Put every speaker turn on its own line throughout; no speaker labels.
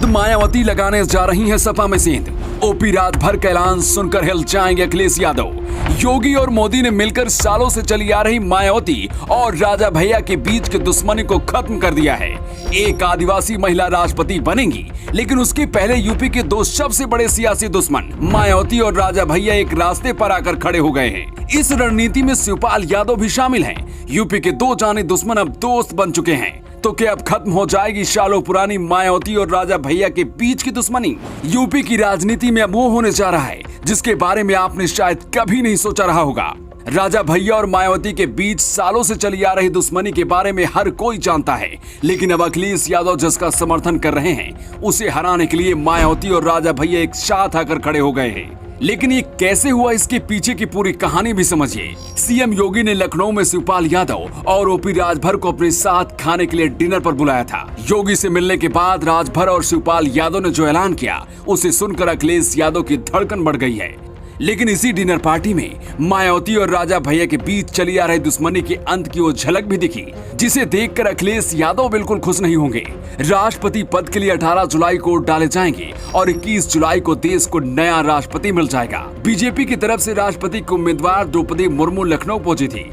खुद मायावती लगाने जा रही हैं सपा में सेंध। ओपी राजभर का ऐलान सुनकर हिल जाएंगे अखिलेश यादव। योगी और मोदी ने मिलकर सालों से चली आ रही मायावती और राजा भैया के बीच के दुश्मनी को खत्म कर दिया है। एक आदिवासी महिला राष्ट्रपति बनेंगी, लेकिन उसके पहले यूपी के दो सबसे बड़े सियासी दुश्मन मायावती और राजा भैया एक रास्ते पर आकर खड़े हो गए हैं। इस रणनीति में शिवपाल यादव भी शामिल हैं। यूपी के दो जाने दुश्मन अब दोस्त बन चुके हैं। तो क्या अब खत्म हो जाएगी सालों पुरानी मायावती और राजा भैया के बीच की दुश्मनी? यूपी की राजनीति में अब वो होने जा रहा है जिसके बारे में आपने शायद कभी नहीं सोचा रहा होगा। राजा भैया और मायावती के बीच सालों से चली आ रही दुश्मनी के बारे में हर कोई जानता है, लेकिन अब अखिलेश यादव जिसका समर्थन कर रहे हैं उसे हराने के लिए मायावती और राजा भैया एक साथ आकर खड़े हो गए हैं। लेकिन ये कैसे हुआ, इसके पीछे की पूरी कहानी भी समझिए। सीएम योगी ने लखनऊ में शिवपाल यादव और ओपी राजभर को अपने साथ खाने के लिए डिनर पर बुलाया था। योगी से मिलने के बाद राजभर और शिवपाल यादव ने जो ऐलान किया उसे सुनकर अखिलेश यादव की धड़कन बढ़ गई है। लेकिन इसी डिनर पार्टी में मायावती और राजा भैया के बीच चली आ रही दुश्मनी के अंत की वो झलक भी दिखी, जिसे देखकर अखिलेश यादव बिल्कुल खुश नहीं होंगे। राष्ट्रपति पद के लिए 18 जुलाई को वोट डाले जाएंगे और 21 जुलाई को देश को नया राष्ट्रपति मिल जाएगा। बीजेपी की तरफ से राष्ट्रपति के उम्मीदवार द्रौपदी मुर्मू लखनऊ पहुंची थी।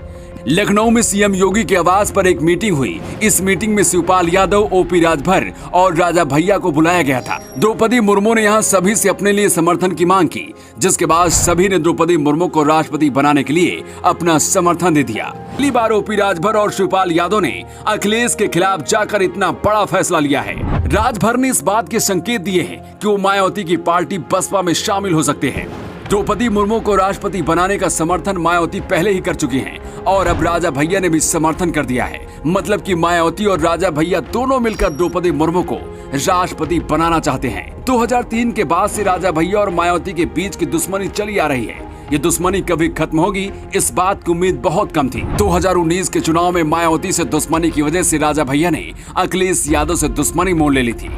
लखनऊ में सीएम योगी के आवास पर एक मीटिंग हुई। इस मीटिंग में शिवपाल यादव, ओपी राजभर और राजा भैया को बुलाया गया था। द्रौपदी मुर्मू ने यहां सभी से अपने लिए समर्थन की मांग की, जिसके बाद सभी ने द्रौपदी मुर्मू को राष्ट्रपति बनाने के लिए अपना समर्थन दे दिया। पहली बार ओपी राजभर और शिवपाल यादव ने अखिलेश के खिलाफ जाकर इतना बड़ा फैसला लिया है। राजभर ने इस बात के संकेत दिए हैं कि वो मायावती की पार्टी बसपा में शामिल हो सकते हैं। द्रौपदी मुर्मू को राष्ट्रपति बनाने का समर्थन मायावती पहले ही कर चुकी हैं और अब राजा भैया ने भी समर्थन कर दिया है। मतलब कि मायावती और राजा भैया दोनों मिलकर द्रौपदी मुर्मू को राष्ट्रपति बनाना चाहते हैं। 2003 के बाद से राजा भैया और मायावती के बीच की दुश्मनी चली आ रही है। ये दुश्मनी कभी खत्म होगी, इस बात की उम्मीद बहुत कम थी। 2019 के चुनाव में मायावती से दुश्मनी की वजह से राजा भैया ने अखिलेश यादव से दुश्मनी मोल ले ली थी,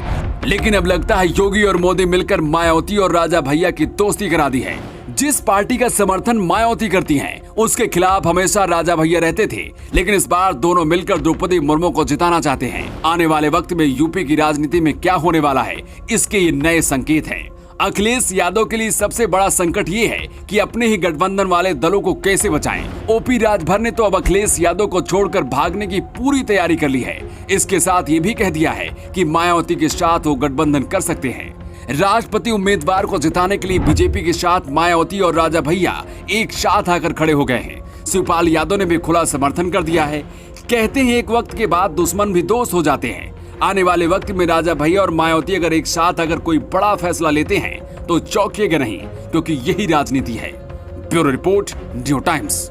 लेकिन अब लगता है योगी और मोदी मिलकर मायावती और राजा भैया की दोस्ती करा दी है। जिस पार्टी का समर्थन मायावती करती हैं, उसके खिलाफ हमेशा राजा भैया रहते थे, लेकिन इस बार दोनों मिलकर द्रौपदी मुर्मू को जिताना चाहते हैं। आने वाले वक्त में यूपी की राजनीति में क्या होने वाला है, इसके ये नए संकेत हैं। अखिलेश यादव के लिए सबसे बड़ा संकट ये है कि अपने ही गठबंधन वाले दलों को कैसे बचाएं। ओपी राजभर ने तो अब अखिलेश यादव को छोड़कर भागने की पूरी तैयारी कर ली है। इसके साथ ये भी कह दिया है कि मायावती के साथ वो गठबंधन कर सकते हैं। राष्ट्रपति उम्मीदवार को जिताने के लिए बीजेपी के साथ मायावती और राजा भैया एक साथ आकर खड़े हो गए हैं। शिवपाल यादव ने भी खुला समर्थन कर दिया है। कहते हैं एक वक्त के बाद दुश्मन भी दोस्त हो जाते हैं। आने वाले वक्त में राजा भैया और मायावती अगर एक साथ अगर कोई बड़ा फैसला लेते हैं तो चौंकिएगा नहीं, क्योंकि यही राजनीति है। Bureau report, new times.